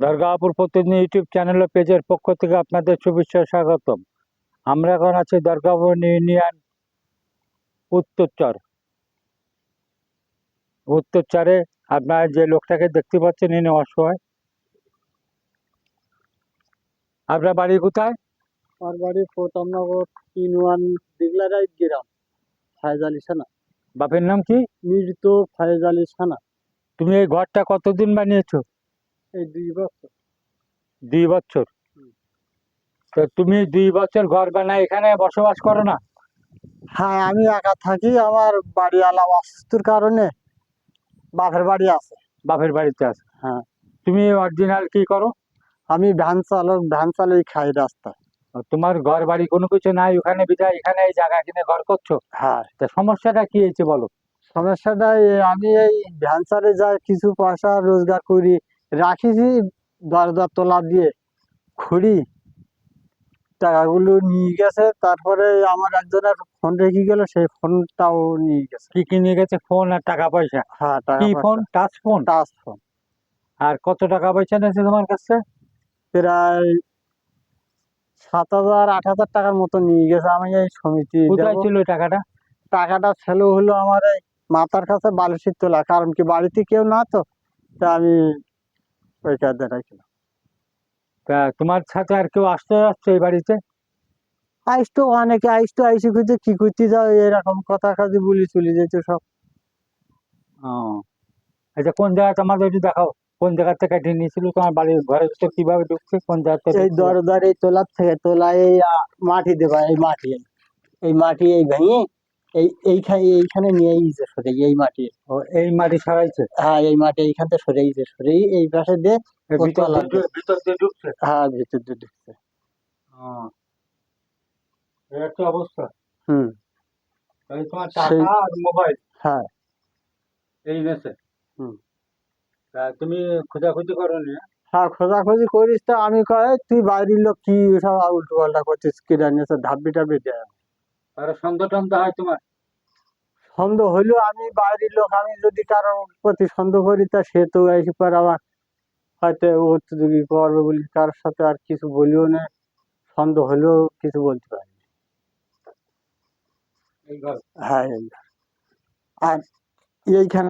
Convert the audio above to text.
দুর্গাপুর প্রতিদিন YouTube channel ও পেজের পক্ষ থেকে আপনাদের শুভেচ্ছা স্বাগতম। আমরা এখন আছি দুর্গাপুর ইউনিয়ন উত্তরচর। উত্তরচরে আপনারা যে লোকটাকে দেখতে পাচ্ছেন ইনি অসহায়। আপনার বাড়ি কোথায়? আমার বাড়ি প্রতাপনগর 3-1 দিগলারাই গ্রাম, ফায়েজ আলী থানা। বাপের নাম কি? মৃত ফায়েজ আলী থানা। তুমি এই ঘরটা কতদিন বানিয়েছো? এই 2 বছর। 2 বছর। তো তুমি 2 বছর ঘর বানায় এখানে বসবাস করো না? হ্যাঁ, আমি একা থাকি। আমার বাড়িওয়ালা অসুস্থর কারণে বাপের বাড়ি আছে। বাপের বাড়িতে আছে? হ্যাঁ। তুমি অরিজিনাল কি করো? আমি ভ্যান চালক, ভ্যান চালিয়ে খাই রাস্তায়। তোমার ঘর বাড়ি কোনো কিছু নাই ওখানে, বিধায় এখানে এই জায়গা কিনে ঘর করছো? হ্যাঁ। তা সমস্যাটা কি হয়েছে বলো? সমস্যাটা আমি এই ভ্যান চালে যাই, কিছু পয়সা রোজগার করি রাখিছি, দরজা তলা দিয়ে খুঁড়ি টাকাগুলো নিয়ে গেছে। তারপরে আমার একজনের ফোন রেখে গেল, সেই ফোনটাও নিয়ে গেছে। কি কি নিয়ে গেছে? ফোন আর টাকা পয়সা? হ্যাঁ, টাকা কি ফোন? পয়সা। Touch phone? Touch phone. আর কত টাকা পয়সা নিয়েছে তোমার কাছে? প্রায় 7,000-8,000 টাকার মতো নিয়ে গেছে। আমি এই সমিতি কোথায় দেবো। ছিল ওই টাকাটা? টাকাটা ছিল হলো আমার এই মাথার কাছে বালিশের তোলা, কারণ কি বাড়িতে কেউ না, তো তা আমি ওই কাজে রাখলাম। তা তোমার সাথে আর কেউ আসছে এই বাড়িতে? আইসতো অনেকে, আইসতো আইসি খুঁজে কি করতে যাও এরকম কথা কাজে বলি চলে যেত সব। ও আচ্ছা, কোন জায়গাটা আমাদের একটু দেখাও। কোন জায়গা থেকে কেটে নিয়েছিল? তোমার বাড়ির ঘরের ভিতর কিভাবে ঢুকছে? কোন জায়গা থেকে এই ঢুকছে? দরদার এই তোলার থেকে তোলা এই মাটি দেবা, এই মাটি এই মাটি এই ভেঙে এইখানে নিয়ে সরে এই মাটি। ও, এই মাটি সরাইছে? হ্যাঁ, এই মাটি এইখান থেকে সরে এই পাশে দিয়ে ভিতর ভিতর দিয়ে ঢুকছে? হ্যাঁ, ভিতর দিয়ে ঢুকছে। ও, এই একটা অবস্থা। হুম। তাহলে তোমার টাকা আর মোবাইল হ্যাঁ। এই নেছে? হুম। তা তুমি খোঁজাখুঁজি করো নি? হ্যাঁ, খোঁজাখুঁজি করিস তো। আমি কয় তুই বাইরের লোক, কি সব উল্টো পাল্টা করছিস, কিরা নিয়েছে ধাপি টাপি দেয়। আর সন্দেহ টন্দেহ হয় তোমার? সন্দেহ হইলেও আমি বাইরের লোক, আমি যদি কারোর প্রতি সন্দেহ করি তা সে তো এসে পর আমার হয়তো উত্তেজনা করবে বলি কারোর সাথে আর কিছু বলিও না। সন্দেহ হলেও কিছু বলতে পারি না। এই ঘর? হ্যাঁ, এই আর এইখানে